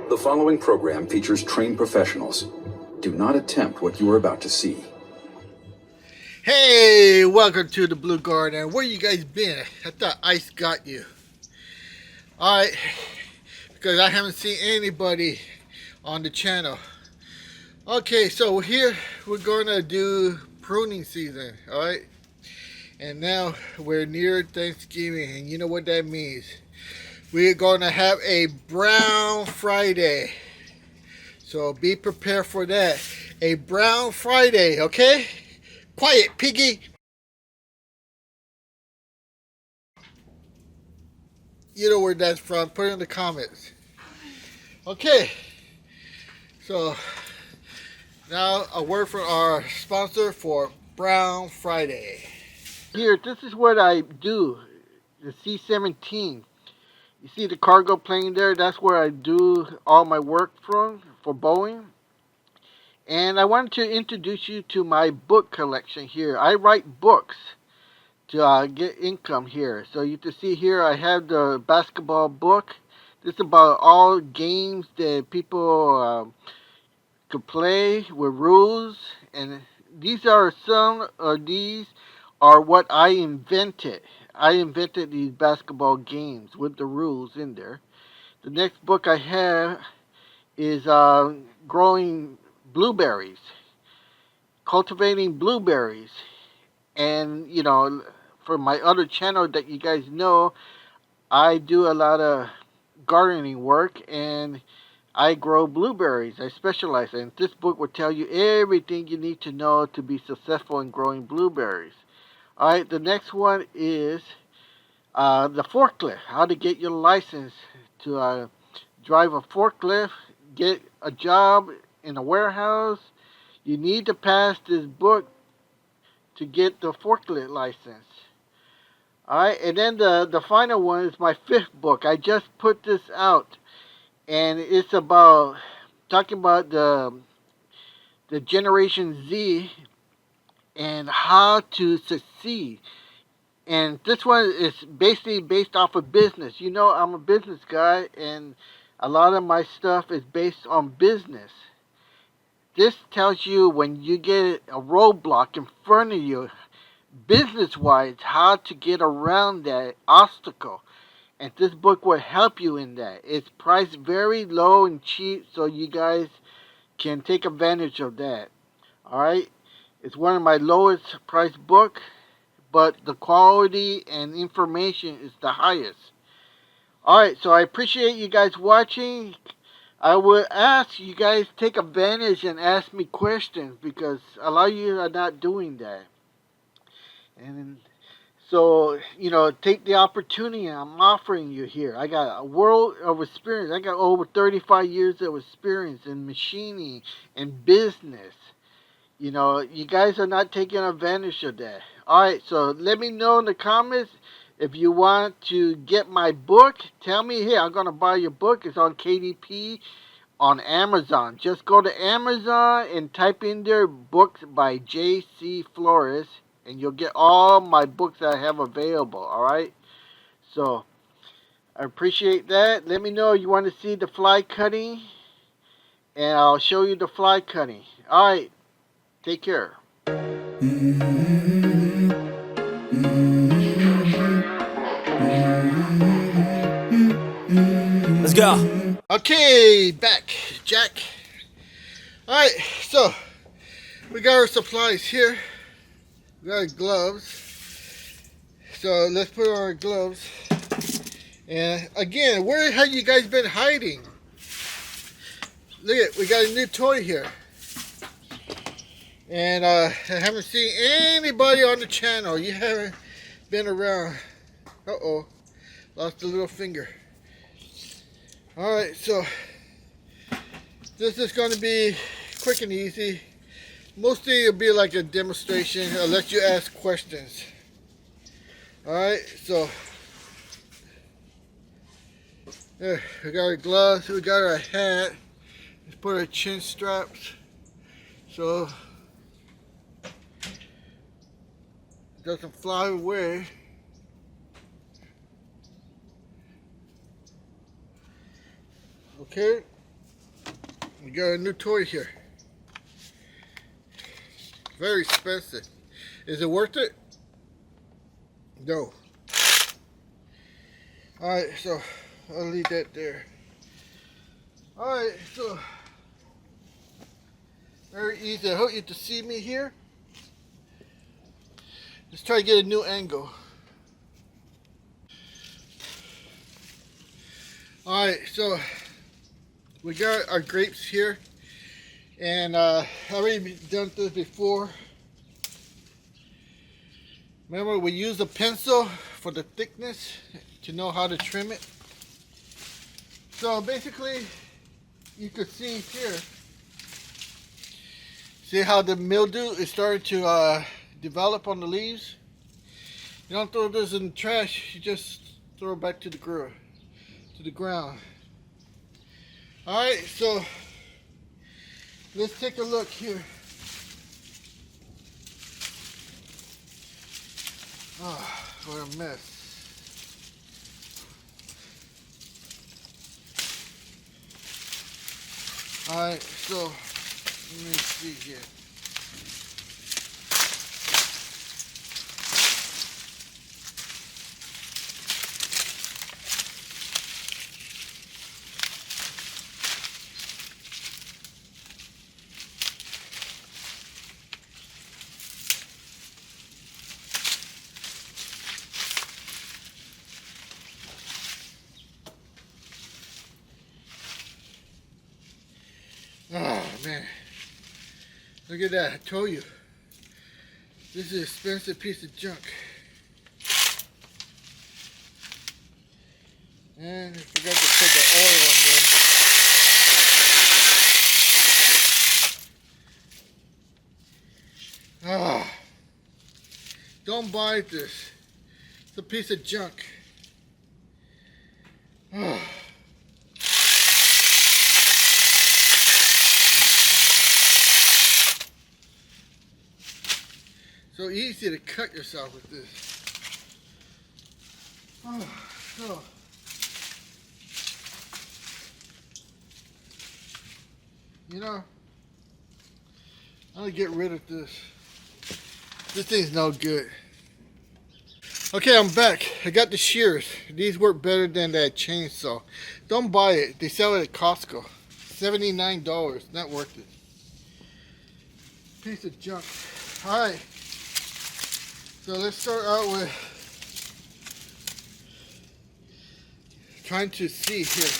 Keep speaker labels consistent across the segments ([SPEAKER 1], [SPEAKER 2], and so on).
[SPEAKER 1] The following program features trained professionals. Do not attempt what you are about to see.
[SPEAKER 2] Hey, welcome to the Blue Garden. Where you guys been? I thought ice got you. Alright, because I haven't seen anybody on the channel. Okay, so here we're gonna do pruning season, alright? And now we're near Thanksgiving, and you know what that means. We're gonna have a Brown Friday. So be prepared for that. A Brown Friday, okay? Quiet, piggy. You know where that's from. Put it in the comments. Okay. So now a word from our sponsor for Brown Friday. Here, this is what I do. The C-17. You see the cargo plane there? That's where I do all my work for Boeing. And I wanted to introduce you to my book collection here. I write books to get income here. So you can see here I have the basketball book. This is about all games that people could play with rules. And these are some of these are what I invented. I invented these basketball games with the rules in there. The next book I have is growing blueberries, cultivating blueberries. And, you know, for my other channel that you guys know, I do a lot of gardening work and I grow blueberries. I specialize in. This book will tell you everything you need to know to be successful in growing blueberries. Alright, the next one is the forklift. How to get your license to drive a forklift, get a job in a warehouse. You need to pass this book to get the forklift license. Alright, and then the final one is my fifth book. I just put this out, and it's about talking about the Generation Z and how to succeed. And this one is basically based off of business. You know, I'm a business guy, and a lot of my stuff is based on business. This tells you when you get a roadblock in front of you, business-wise, how to get around that obstacle. And this book will help you in that. It's priced very low and cheap, so you guys can take advantage of that. Alright? It's one of my lowest priced books, but the quality and information is the highest. Alright, so I appreciate you guys watching. I would ask you guys take advantage and ask me questions, because a lot of you are not doing that. And so, you know, take the opportunity I'm offering you here. I got a world of experience. I got over 35 years of experience in machining and business. You know, you guys are not taking advantage of that. Alright, so let me know in the comments if you want to get my book. Tell me, hey, I'm going to buy your book. It's on KDP on Amazon. Just go to Amazon and type in there books by J.C. Flores, and you'll get all my books that I have available. Alright, so I appreciate that. Let me know you want to see the fly cutting, and I'll show you the fly cutting. Alright, take care.
[SPEAKER 3] Let's go.
[SPEAKER 2] Okay, back, Jack. Alright, so we got our supplies here. We got our gloves. So let's put on our gloves. And again, where have you guys been hiding? Look at, we got a new toy here. And I haven't seen anybody on the channel. You haven't been around. Uh-oh, lost a little finger. Alright, so this is going to be quick and easy. Mostly it'll be like a demonstration unless you ask questions. Alright, so there, we got our gloves, we got our hat. Let's put our chin straps so it doesn't fly away. Okay, We got a new toy here. Very expensive. Is it worth it? No. Alright, so I'll leave that there. Alright, so very easy. I hope you can see me here. Let's try to get a new angle. Alright, so we got our grapes here, and I've already done this before. Remember, we use a pencil for the thickness to know how to trim it. So basically, you can see here, see how the mildew is starting to develop on the leaves. You don't throw this in the trash, you just throw it back to the ground. Alright, so let's take a look here. Oh, what a mess. Alright, so let me see here. Oh man, look at that. I told you, this is an expensive piece of junk. And I forgot to put the oil on there. Ah, don't buy this. It's a piece of junk. Ah. So easy to cut yourself with this. Oh, so. You know, I'm gonna get rid of this. This thing's no good. Okay, I'm back. I got the shears. These work better than that chainsaw. Don't buy it. They sell it at Costco. $79. Not worth it. Piece of junk. Alright. So let's start out with trying to see here.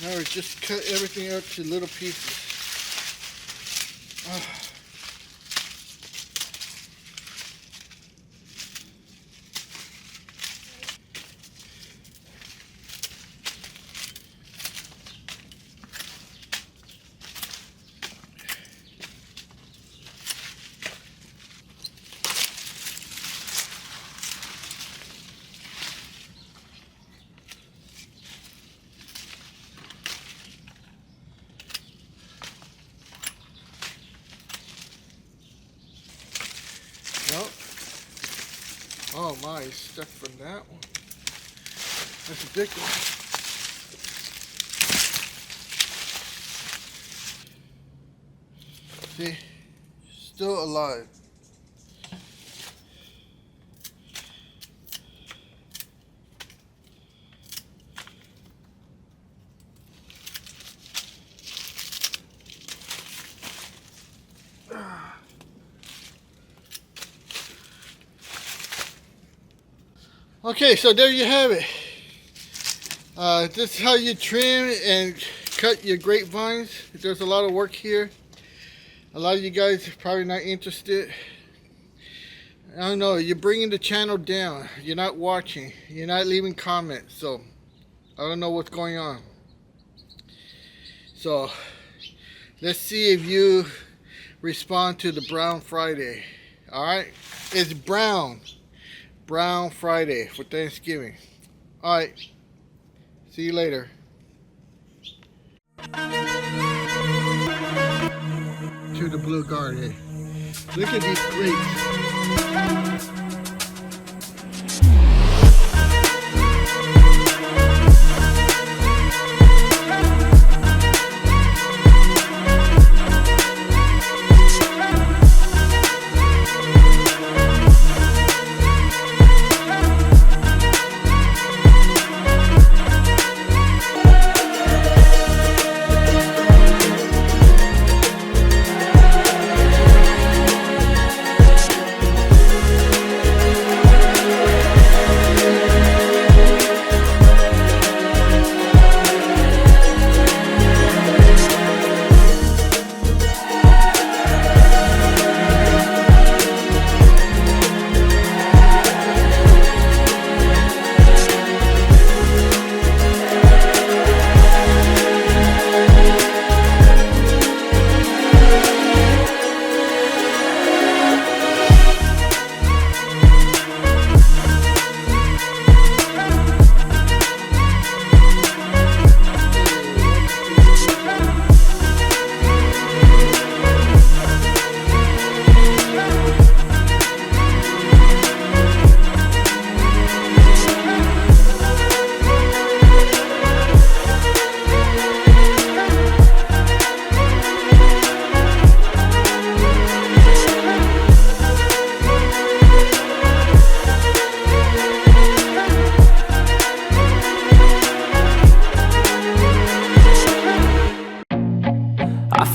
[SPEAKER 2] Now we just cut everything up to little pieces. Well, oh my, he's stuck from that one. That's a big one. See, still alive. Okay, so there you have it. This is how you trim and cut your grapevines. There's a lot of work here. A lot of you guys are probably not interested. I don't know, you're bringing the channel down. You're not watching. You're not leaving comments. So, I don't know what's going on. So, let's see if you respond to the Brown Friday. Alright? It's Brown Friday for Thanksgiving. Alright. See you later. To the blue garden. Look at these grapes.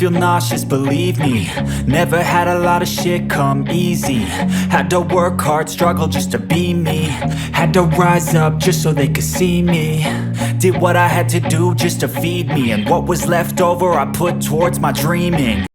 [SPEAKER 3] feel nauseous, believe me. Never had a lot of shit come easy. Had to work hard, struggle just to be me. Had to rise up just so they could see me. Did what I had to do just to feed me, and what was left over I put towards my dreaming.